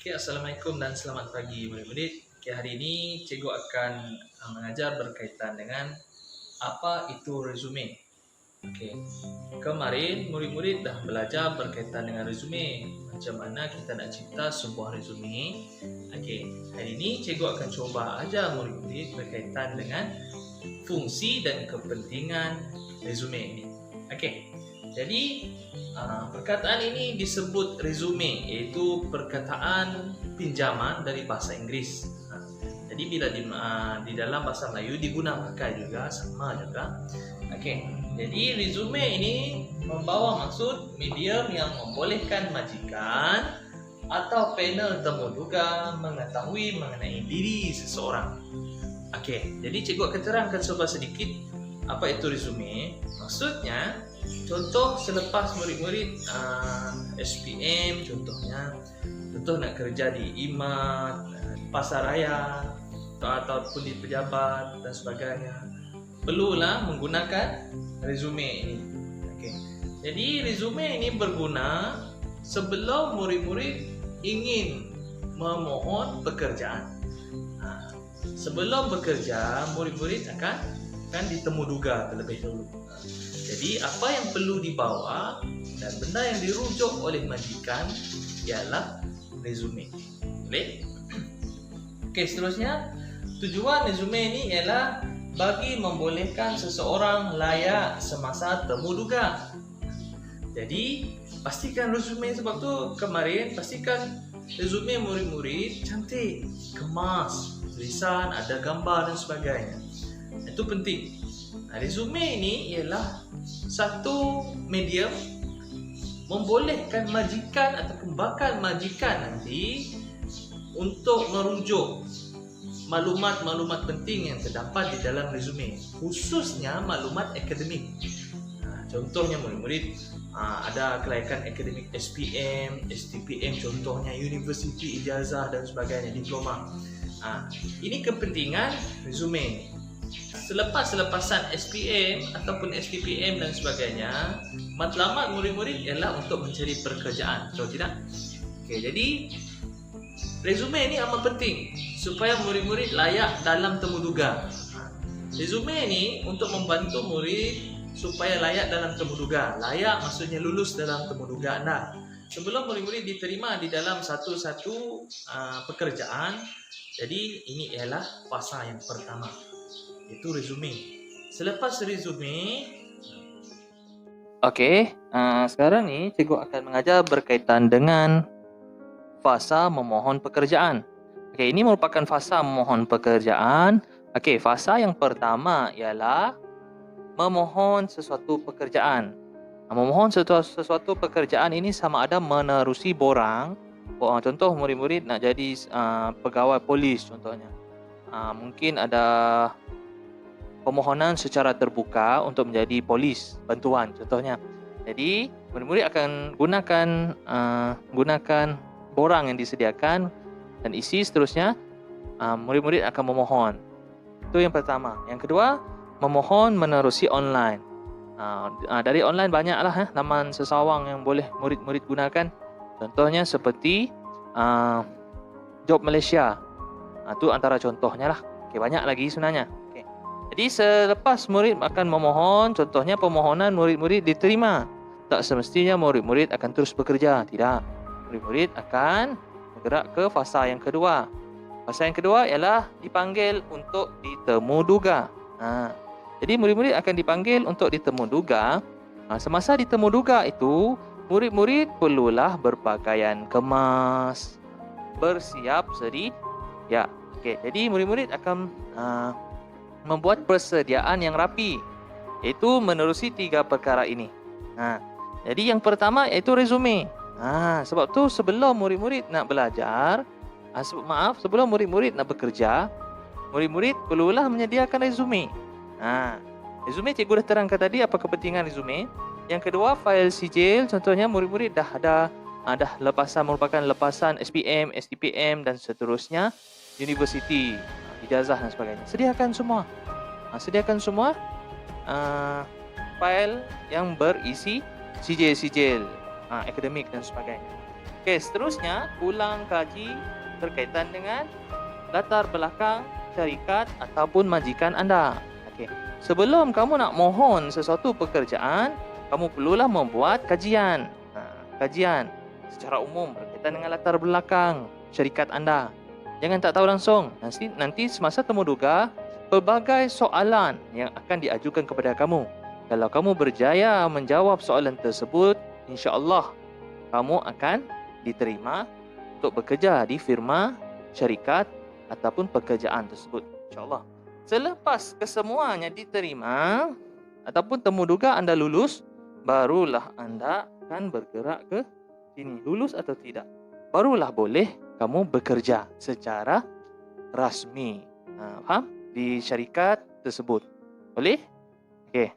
Okay, Assalamualaikum dan selamat pagi murid-murid. Okay, hari ini cikgu akan mengajar berkaitan dengan apa itu resume. Okay. Kemarin murid-murid dah belajar berkaitan dengan resume. Macam mana kita nak cipta sebuah resume. Okay. Hari ini cikgu akan cuba ajar murid-murid berkaitan dengan fungsi dan kepentingan resume ini. Okay. Jadi perkataan ini disebut resume, iaitu perkataan pinjaman dari bahasa Inggeris. Jadi bila di dalam bahasa Melayu diguna pakai juga, sama juga. Okey. Jadi resume ini membawa maksud medium yang membolehkan majikan atau panel temuduga mengetahui mengenai diri seseorang. Okey. Jadi cikgu akan terangkan sedikit apa itu resume. Maksudnya, contoh selepas murid-murid SPM contoh nak kerja di IMAT, pasaraya ataupun di pejabat dan sebagainya, perlulah menggunakan resume ini. Okay. Jadi resume ini berguna sebelum murid-murid ingin memohon pekerjaan. Sebelum bekerja, murid-murid akan ditemuduga terlebih dahulu. Jadi apa yang perlu dibawa dan benda yang dirujuk oleh majikan ialah resume. Boleh? Okey, seterusnya tujuan resume ini ialah bagi membolehkan seseorang layak semasa temuduga. Jadi pastikan resume, sebab tu kemarin pastikan resume murid-murid cantik, kemas, tulisan, ada gambar dan sebagainya. Itu penting. Resume ini ialah satu medium membolehkan majikan ataupun bakal majikan nanti untuk merujuk maklumat-maklumat penting yang terdapat di dalam resume, khususnya maklumat akademik. Contohnya murid-murid ada kelayakan akademik SPM, STPM, contohnya universiti, ijazah dan sebagainya, diploma. Ini kepentingan resume. Selepasan SPM ataupun STPM dan sebagainya, matlamat murid-murid ialah untuk mencari pekerjaan, betul tidak? Okey, jadi resume ini amat penting supaya murid-murid layak dalam temuduga. Resume ini untuk membantu murid supaya layak dalam temuduga. Layak maksudnya lulus dalam temuduga anda. Sebelum murid-murid diterima di dalam satu-satu pekerjaan, jadi ini ialah fasa yang pertama, itu resume. Selepas resume, sekarang ni cikgu akan mengajar berkaitan dengan fasa memohon pekerjaan. Ini merupakan fasa memohon pekerjaan. Fasa yang pertama ialah memohon sesuatu pekerjaan. Memohon sesuatu pekerjaan ini sama ada menerusi borang. Contoh murid-murid nak jadi pegawai polis contohnya. Mungkin ada permohonan secara terbuka untuk menjadi polis bantuan contohnya. Jadi murid-murid akan gunakan borang yang disediakan dan isi seterusnya. Murid-murid akan memohon. Itu yang pertama. Yang kedua, memohon menerusi online. Dari online banyaklah laman sesawang yang boleh murid-murid gunakan. Contohnya seperti Job Malaysia. Itu antara contohnya lah. Banyak lagi sebenarnya. Jadi selepas murid akan memohon, contohnya permohonan murid-murid diterima, tak semestinya murid-murid akan terus bekerja. Tidak. Murid-murid akan bergerak ke fasa yang kedua. Fasa yang kedua ialah dipanggil untuk ditemuduga. Jadi murid-murid akan dipanggil untuk ditemuduga. Semasa ditemuduga itu, murid-murid perlulah berpakaian kemas, bersiap sedia. Jadi murid-murid akan membuat persediaan yang rapi, iaitu menerusi 3 perkara ini. Jadi yang pertama iaitu resume. Sebab tu sebelum murid-murid nak belajar, sebelum murid-murid nak bekerja, murid-murid perlulah menyediakan resume. Resume cikgu dah terangkan tadi apa kepentingan resume. Yang kedua, fail sijil. Contohnya murid-murid dah merupakan lepasan SPM, STPM dan seterusnya, universiti, ijazah dan sebagainya. Sediakan semua file yang berisi sijil-sijil akademik dan sebagainya. Okey, seterusnya ulang kaji berkaitan dengan latar belakang syarikat ataupun majikan anda. Okey, sebelum kamu nak mohon sesuatu pekerjaan, kamu perlulah membuat kajian. Kajian secara umum berkaitan dengan latar belakang syarikat anda. Jangan tak tahu langsung. Nanti semasa temu duga, pelbagai soalan yang akan diajukan kepada kamu. Kalau kamu berjaya menjawab soalan tersebut, insya-Allah kamu akan diterima untuk bekerja di firma, syarikat ataupun pekerjaan tersebut, insya-Allah. Selepas kesemuanya diterima ataupun temu duga anda lulus, barulah anda akan bergerak ke sini. Lulus atau tidak, barulah boleh kamu bekerja secara rasmi. Faham? Di syarikat tersebut. Boleh? Okey.